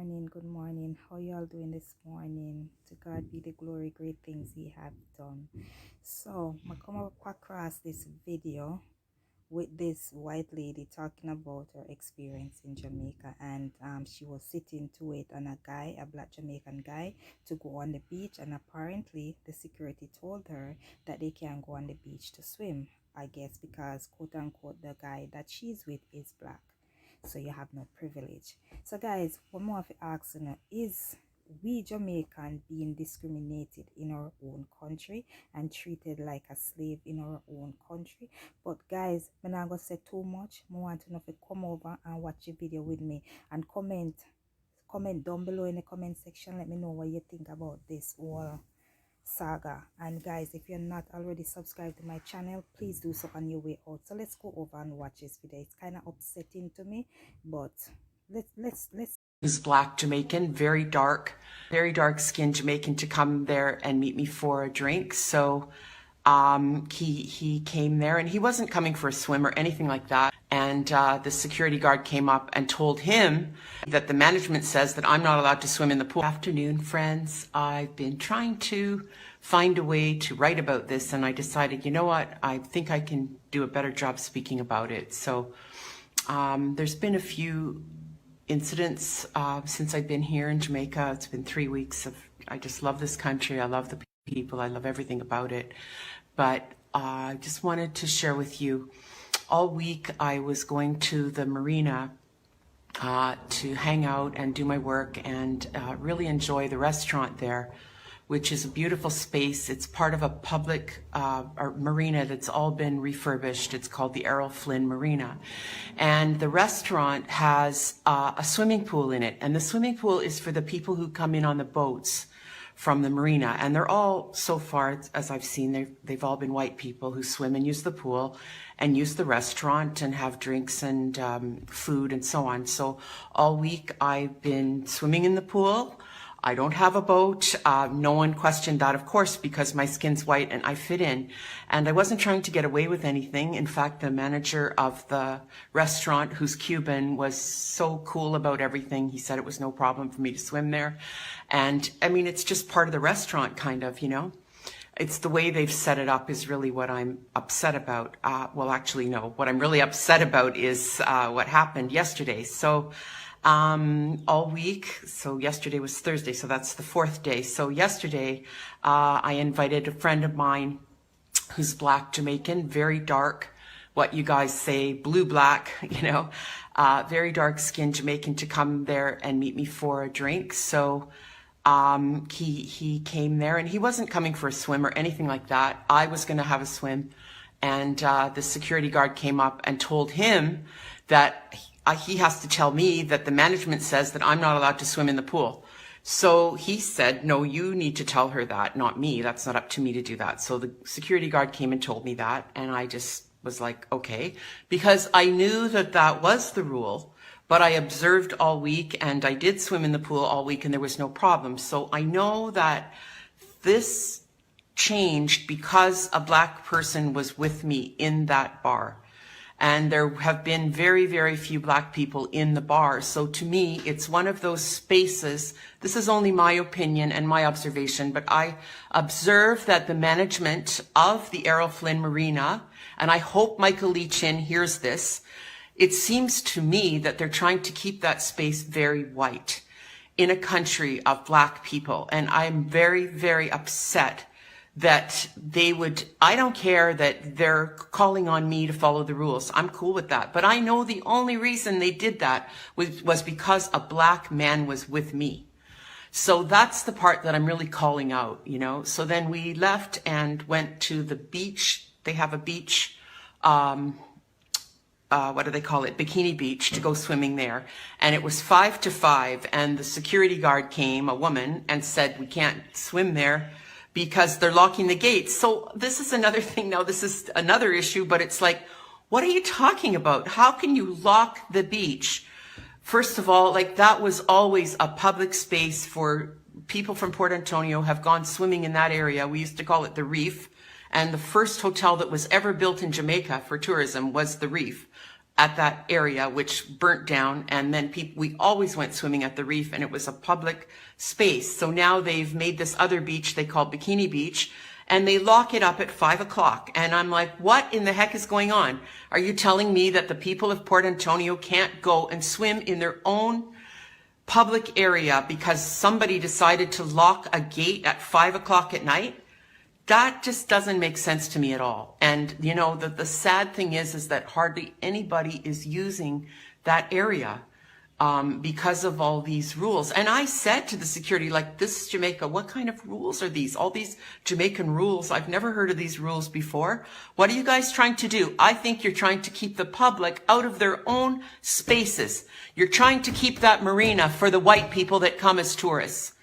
Good morning. How y'all doing this morning? To God be the glory, great things He have done. So, I come up across this video with this white lady talking about her experience in Jamaica, and she was sitting to wait on a black Jamaican guy, to go on the beach, and apparently the security told her that they can't go on the beach to swim. I guess because quote unquote the guy that she's with is black, so you have no privilege. So guys, one more of the asking is, we Jamaican being discriminated in our own country and treated like a slave in our own country? But guys, I'm not gonna say too much. I want to know if you come over and watch the video with me and comment down below in the comment section. Let me know what you think about this whole saga. And guys, if you're not already subscribed to my channel, please do so on your way out. So let's go over and watch this video. It's kind of upsetting to me, but let's Who's black Jamaican, very dark skinned Jamaican, to come there and meet me for a drink. So he came there, and he wasn't coming for a swim or anything like that. And the security guard came up and told him that the management says that I'm not allowed to swim in the pool. Afternoon, friends. I've been trying to find a way to write about this, and I decided, you know what, I think I can do a better job speaking about it. So there's been a few incidents since I've been here in Jamaica. It's been 3 weeks of, I just love this country. I love the people. I love everything about it. But I just wanted to share with you, all week I was going to the marina to hang out and do my work and really enjoy the restaurant there, which is a beautiful space. It's part of a public marina that's all been refurbished. It's called the Errol Flynn Marina. And the restaurant has a swimming pool in it. And the swimming pool is for the people who come in on the boats from the marina. And they're all, so far, as I've seen, they've all been white people who swim and use the pool and use the restaurant and have drinks and food and so on. So all week I've been swimming in the pool. I don't have a boat. No one questioned that, of course, because my skin's white and I fit in. And I wasn't trying to get away with anything. In fact, the manager of the restaurant, who's Cuban, was so cool about everything. He said it was no problem for me to swim there. And I mean, it's just part of the restaurant, kind of, you know. It's the way they've set it up is really what I'm upset about. Well, actually, no. What I'm really upset about is what happened yesterday. So all week, so yesterday was Thursday, so that's the fourth day. So yesterday I invited a friend of mine who's black Jamaican, very dark, what you guys say, blue black, you know, very dark skinned Jamaican, to come there and meet me for a drink. So he came there, and he wasn't coming for a swim or anything like that. I was going to have a swim, and the security guard came up and told him that he has to tell me that the management says that I'm not allowed to swim in the pool. So he said, no, you need to tell her that, not me. That's not up to me to do that. So the security guard came and told me that, and I just was like, okay, because I knew that that was the rule, but I observed all week, and I did swim in the pool all week, and there was no problem. So I know that this changed because a black person was with me in that bar. And there have been very, very few black people in the bar. So to me, it's one of those spaces. This is only my opinion and my observation, but I observe that the management of the Errol Flynn Marina, and I hope Michael Lee Chin hears this, it seems to me that they're trying to keep that space very white in a country of black people. And I'm very, very upset that they would, I don't care that they're calling on me to follow the rules. I'm cool with that. But I know the only reason they did that was because a black man was with me. So that's the part that I'm really calling out, you know. So then we left and went to the beach. They have a beach, what do they call it? Bikini Beach, to go swimming there. And it was 5 to 5. And the security guard came, a woman, and said, we can't swim there because they're locking the gates. So this is another thing now. This is another issue, but it's like, what are you talking about? How can you lock the beach? First of all, like, that was always a public space for people from Port Antonio have gone swimming in that area. We used to call it the Reef. And the first hotel that was ever built in Jamaica for tourism was the Reef. at that area, which burnt down. And then we always went swimming at the reef, and it was a public space. So now they've made this other beach they call Bikini Beach, and they lock it up at 5 o'clock. And I'm like, what in the heck is going on? Are you telling me that the people of Port Antonio can't go and swim in their own public area because somebody decided to lock a gate at 5 o'clock at night? That just doesn't make sense to me at all. And you know, the sad thing is that hardly anybody is using that area because of all these rules. And I said to the security, like, this is Jamaica, what kind of rules are these? All these Jamaican rules, I've never heard of these rules before. What are you guys trying to do? I think you're trying to keep the public out of their own spaces. You're trying to keep that marina for the white people that come as tourists.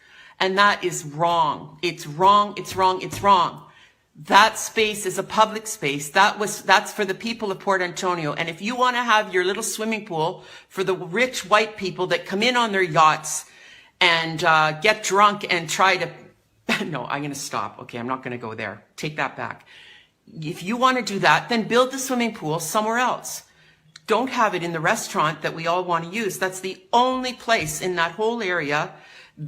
And that is wrong. It's wrong, it's wrong, it's wrong. That space is a public space. That's for the people of Port Antonio. And if you want to have your little swimming pool for the rich white people that come in on their yachts and get drunk and try to, no, I'm going to stop. Okay, I'm not going to go there. Take that back. If you want to do that, then build the swimming pool somewhere else. Don't have it in the restaurant that we all want to use. That's the only place in that whole area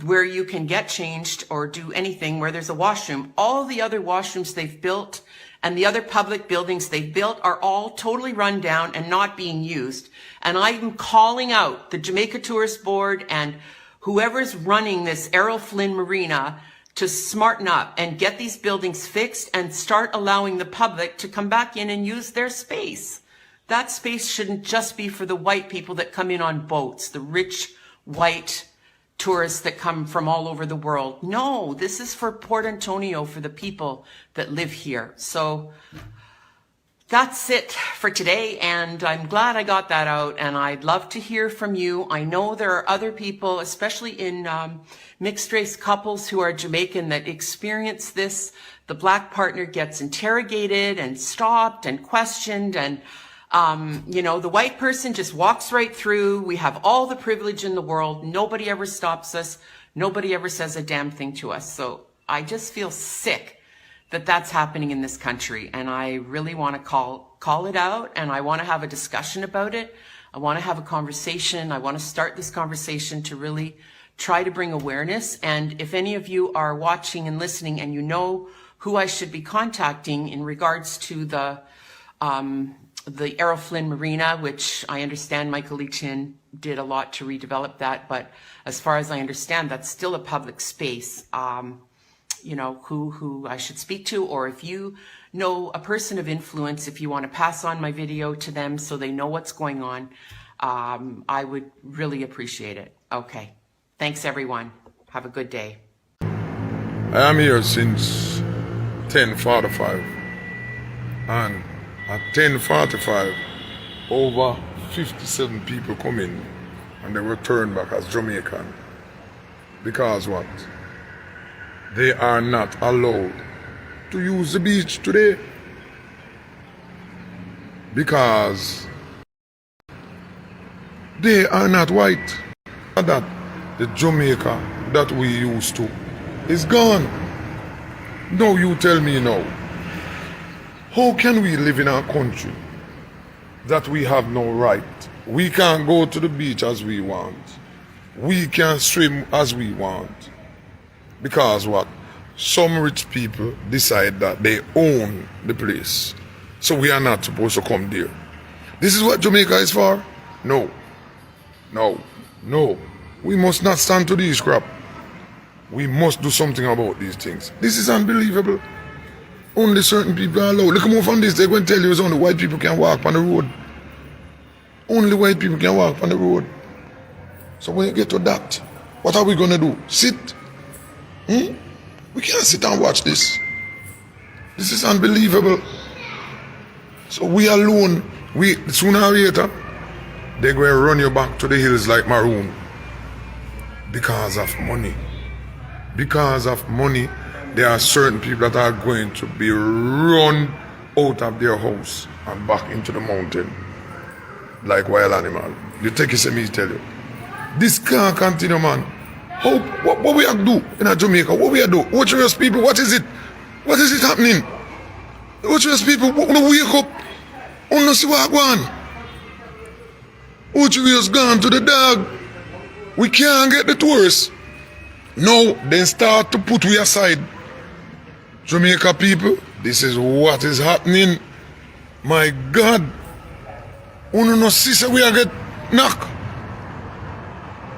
where you can get changed or do anything, where there's a washroom. All the other washrooms they've built and the other public buildings they've built are all totally run down and not being used. And I'm calling out the Jamaica Tourist Board and whoever's running this Errol Flynn Marina to smarten up and get these buildings fixed and start allowing the public to come back in and use their space. That space shouldn't just be for the white people that come in on boats, the rich white tourists that come from all over the world. No, this is for Port Antonio, for the people that live here. So that's it for today, and I'm glad I got that out, and I'd love to hear from you. I know there are other people, especially in mixed race couples who are Jamaican, that experience this. The black partner gets interrogated and stopped and questioned, and you know, the white person just walks right through. We have all the privilege in the world. Nobody ever stops us. Nobody ever says a damn thing to us. So I just feel sick that that's happening in this country. And I really want to call it out, and I want to have a discussion about it. I want to have a conversation. I want to start this conversation to really try to bring awareness. And if any of you are watching and listening and you know who I should be contacting in regards to the Errol Flynn Marina, which I understand Michael Lee Chin did a lot to redevelop that, but as far as I understand, that's still a public space. You know, who I should speak to, or if you know a person of influence, if you want to pass on my video to them so they know what's going on, I would really appreciate it. Okay. Thanks, everyone. Have a good day. I am here since 10:45, and at 10:45, over 57 people come in and they return back as Jamaican. Because what? They are not allowed to use the beach today. Because they are not white. That the Jamaica that we used to is gone. Now you tell me now, how can we live in our country that we have no right? We can't go to the beach as we want. We can't swim as we want. Because what? Some rich people decide that they own the place. So we are not supposed to come there. This is what Jamaica is for? No. No. No. We must not stand to this crap. We must do something about these things. This is unbelievable. Only certain people are allowed. Look, move on this. They're going to tell you it's only white people can walk on the road. Only white people can walk on the road. So when you get to that, what are we going to do? Sit? We can't sit and watch this. This is unbelievable. So we alone, sooner or later, they're going to run you back to the hills like Maroon. Because of money. Because of money, there are certain people that are going to be run out of their house and back into the mountain like wild animal. You take it, me tell you. This can't continue, man. What we have to do in Jamaica? What we have to do? Watchers people, what is it? What is it happening? Watchers people, we wake up, we see what going on. Which we has gone to the dog. We can't get the tourists. Now, then start to put we aside. Jamaica people, this is what is happening. My God. Uno no see say we are get knock.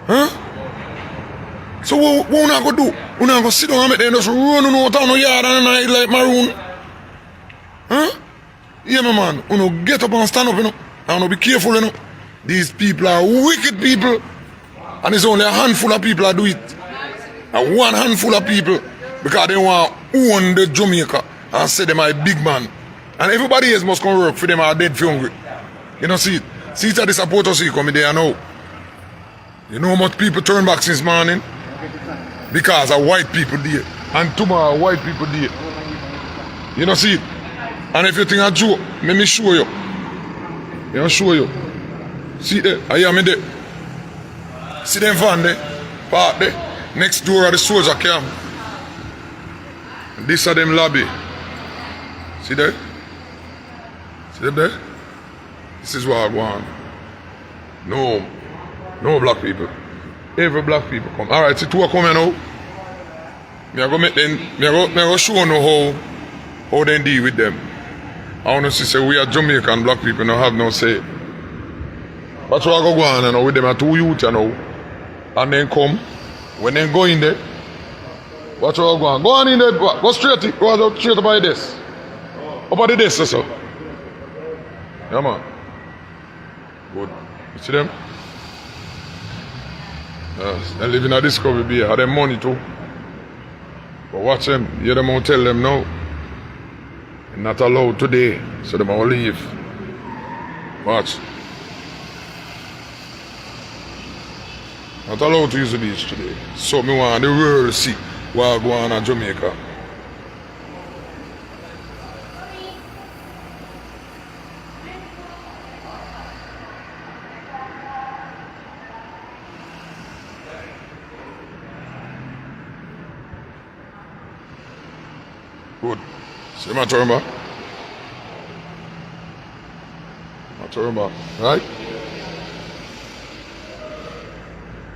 Huh? So what we not gonna do? We not gonna sit down and make them just run out of no yard and night like maroon. Huh? Yeah, my man. Uno get up and stand up, you know. And uno be careful, you know. These people are wicked people. And it's only a handful of people that do it. And one handful of people. Because they want to own the Jamaica. And say them are a big man. And everybody else must come work for them are dead for hungry. You know, see it. See it at the supporters see coming there now. You know how much people turn back since morning? Because of white people there. And tomorrow white people there. You know, see it. And if you think I'm joke, let me show you. Let me show you. See there, I hear me there. See them van there, park there. Next door of the soldier camp. And this are them lobby. See there? See them there? This is what I want. No black people. Every black people come. Alright, see two are coming now. Me I go make them, me I go show you how they deal with them. I want to see say we are Jamaican black people no have no say. That's what I go on you know, with them are two youth you know. And then come. When they go in there, watch what I go on. Go on in there, go straight up by this. Up by the desk, so. Yeah man. Good. You see them? Yes, they live in a Discovery Bay. Have them money too. But watch them. Hear them out tell them now. They're not allowed today. So they will leave. Watch. Not allowed to use the beach today. So me want the world to see what go on in Jamaica. Good. See my turn back. My turn back. Right?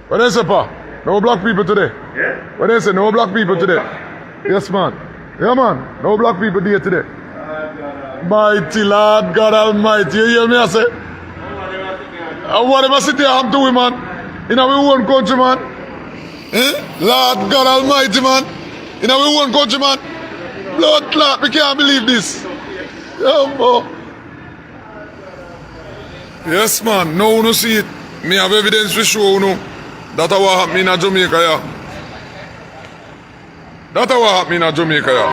What they say, pa? No black people today. Yeah? What they say? No black people today. Yes, man. Yeah, man. No black people there today. Mighty Lord God Almighty. You hear me? I say? Whatever city I'm doing, man. In our own country, man. Eh? Lord God Almighty, man. In our own country, man. Blood clot. We can't believe this. Yes, man. No one see it. Me have evidence to show you. No. That's what happened in Jamaica, yeah. That's what happened in Jamaica, yeah.